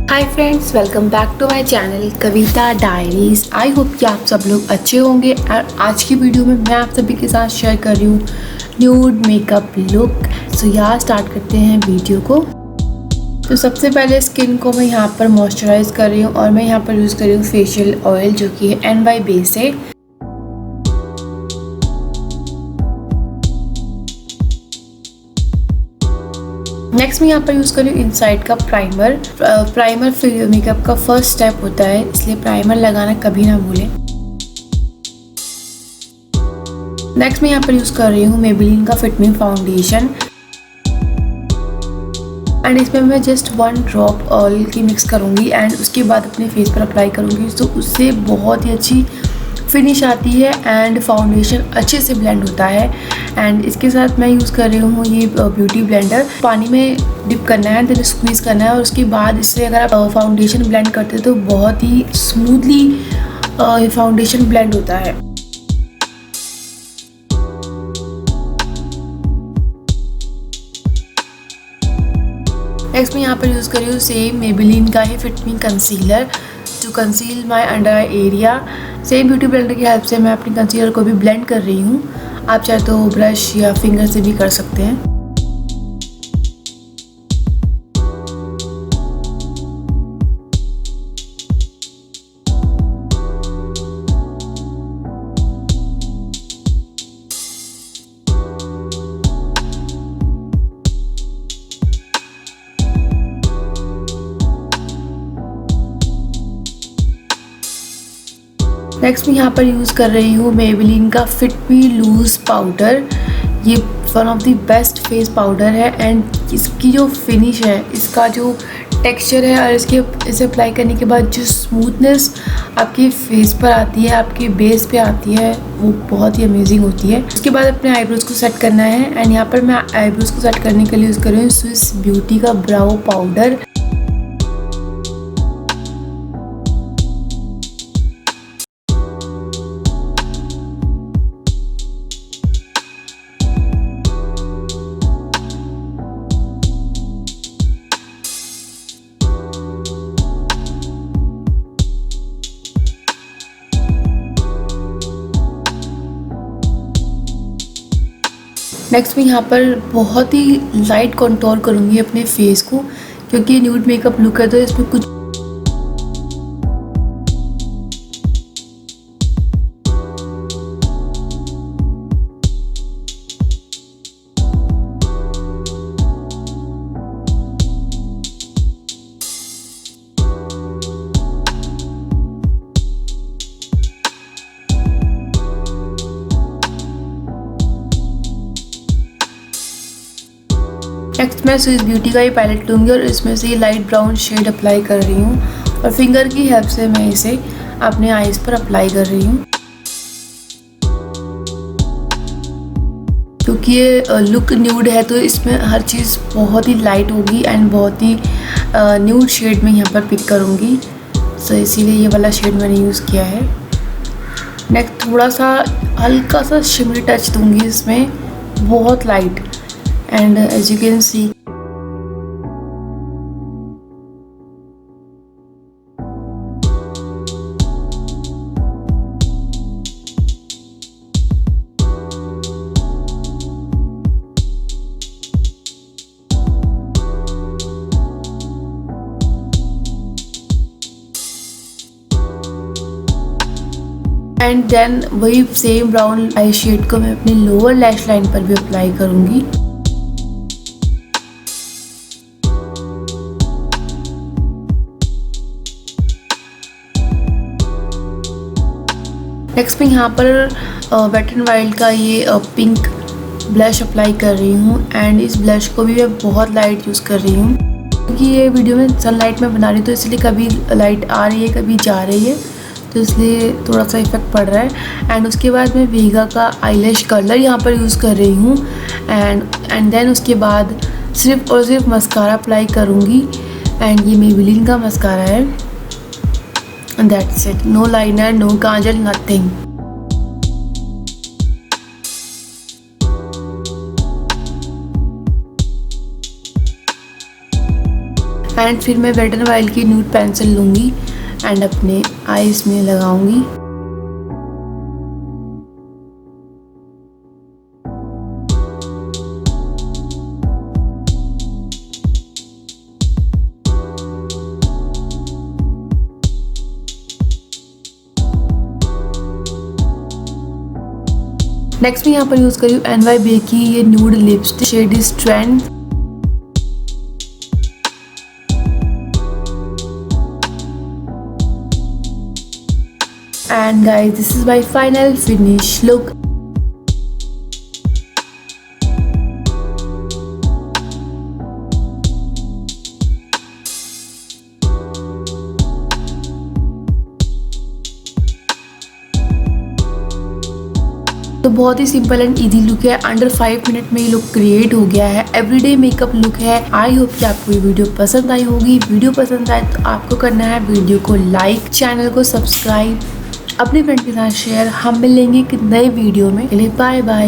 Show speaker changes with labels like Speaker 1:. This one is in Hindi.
Speaker 1: Hi friends, welcome back to my channel Kavita diaries. I hope कि आप सब लोग अच्छे होंगे। और आज की वीडियो में मैं आप सभी के साथ शेयर कर रही हूँ न्यूड मेकअप लुक। सो यहाँ स्टार्ट करते हैं वीडियो को। तो सबसे पहले स्किन को मैं यहाँ पर मॉइस्चराइज कर रही हूँ और मैं यहाँ पर यूज़ कर रही हूँ फेशियल ऑयल जो कि है NY बेस है। नेक्स्ट मैं यहाँ पर यूज़ कर रही हूँ इनसाइड का प्राइमर। प्राइमर फिर मेकअप का फर्स्ट स्टेप होता है, इसलिए प्राइमर लगाना कभी ना भूलें। नेक्स्ट मैं यहाँ पर यूज़ कर रही हूँ मेबेलिन का फिट मी फाउंडेशन एंड इसमें मैं जस्ट 1 ड्रॉप ऑयल की मिक्स करूँगी एंड उसके बाद अपने फेस पर अप्लाई करूँगी। तो उससे बहुत ही अच्छी फिनिश आती है एंड फाउंडेशन अच्छे से ब्लेंड होता है। एंड इसके साथ मैं यूज़ कर रही हूँ ये ब्यूटी ब्लेंडर। पानी में डिप करना है, देन स्क्वीज़ करना है और उसके बाद इससे अगर आप फाउंडेशन ब्लेंड करते हैं तो बहुत ही स्मूथली ये फाउंडेशन ब्लेंड होता है। नेक्स्ट मैं यहाँ पर यूज़ कर रही हूँ सेम मेबेलिन का ही fit me concealer to conceal my under eye area. Same beauty blender की हेल्प से मैं अपनी कंसीलर को भी ब्लेंड कर रही हूँ। आप चाहे तो ब्रश या फिंगर से भी कर सकते हैं। नेक्स्ट मैं यहाँ पर यूज़ कर रही हूँ मेबेलिन का फिट मी लूज पाउडर। ये one of the best face powder है एंड इसकी जो फिनिश है, इसका जो टेक्सचर है और इसे अप्लाई करने के बाद जो स्मूथनेस आपके फेस पर आती है, आपके बेस पे आती है, वो बहुत ही अमेजिंग होती है। उसके बाद अपने आईब्रोज़ को सेट करना है एंड यहाँ पर मैं आईब्रोज़ को सेट करने के लिए यूज़ कर रही हूँ स्विस ब्यूटी का ब्राउ पाउडर। नेक्स्ट मैं यहाँ पर बहुत ही लाइट कंटूर करूँगी अपने फेस को, क्योंकि ये न्यूड मेकअप लुक है तो इसमें कुछ नेक्स्ट मैं स्विस ब्यूटी का ये पैलेट लूँगी और इसमें से ये लाइट ब्राउन शेड अप्लाई कर रही हूँ और फिंगर की हेल्प से मैं इसे अपने आईज़ पर अप्लाई कर रही हूँ। क्योंकि ये लुक न्यूड है तो इसमें हर चीज़ बहुत ही लाइट होगी एंड बहुत ही न्यूड शेड में यहाँ पर पिक करूँगी। सो इसीलिए ये वाला शेड मैंने यूज़ किया है। नेक्स्ट थोड़ा सा हल्का सा शिमरी टच दूँगी इसमें, बहुत light. And as you can see, and then वही सेम ब्राउन आई शेड को मैं अपनी लोअर लैश लाइन पर भी अप्लाई करूँगी। नेक्स्ट मैं यहाँ पर वेट एंड वाइल्ड का ये पिंक ब्लश अप्लाई कर रही हूँ एंड इस ब्लश को भी मैं बहुत लाइट यूज़ कर रही हूँ, क्योंकि ये वीडियो में सनलाइट में बना रही हूँ तो इसलिए कभी लाइट आ रही है कभी जा रही है, तो इसलिए थोड़ा सा इफेक्ट पड़ रहा है। एंड उसके बाद मैं वीगा का आईलैश कर्लर यहाँ पर यूज़ कर रही हूँ एंड देन उसके बाद सिर्फ और सिर्फ मस्कारा अप्लाई करूँगी एंड ये मेबेलिन का मस्कारा है। And that's it. No liner, no kajal, nothing. And फिर मैं वेट एंड वाइल्ड की न्यूड पेंसिल लूँगी एंड अपने आईज में लगाऊंगी। नेक्स्ट मैं यहाँ पर यूज़ करी हूँ NYB की ये nude lipstick, shade is trend. And guys this is my final finish look. तो बहुत ही सिंपल एंड इजी लुक है, अंडर 5 मिनट में ये लुक क्रिएट हो गया है। एवरीडे मेकअप लुक है। आई होप कि आपको ये वीडियो पसंद आई होगी। वीडियो पसंद आए तो आपको करना है वीडियो को लाइक, चैनल को सब्सक्राइब, अपने फ्रेंड के साथ शेयर। हम मिलेंगे एक नए वीडियो में। Bye bye.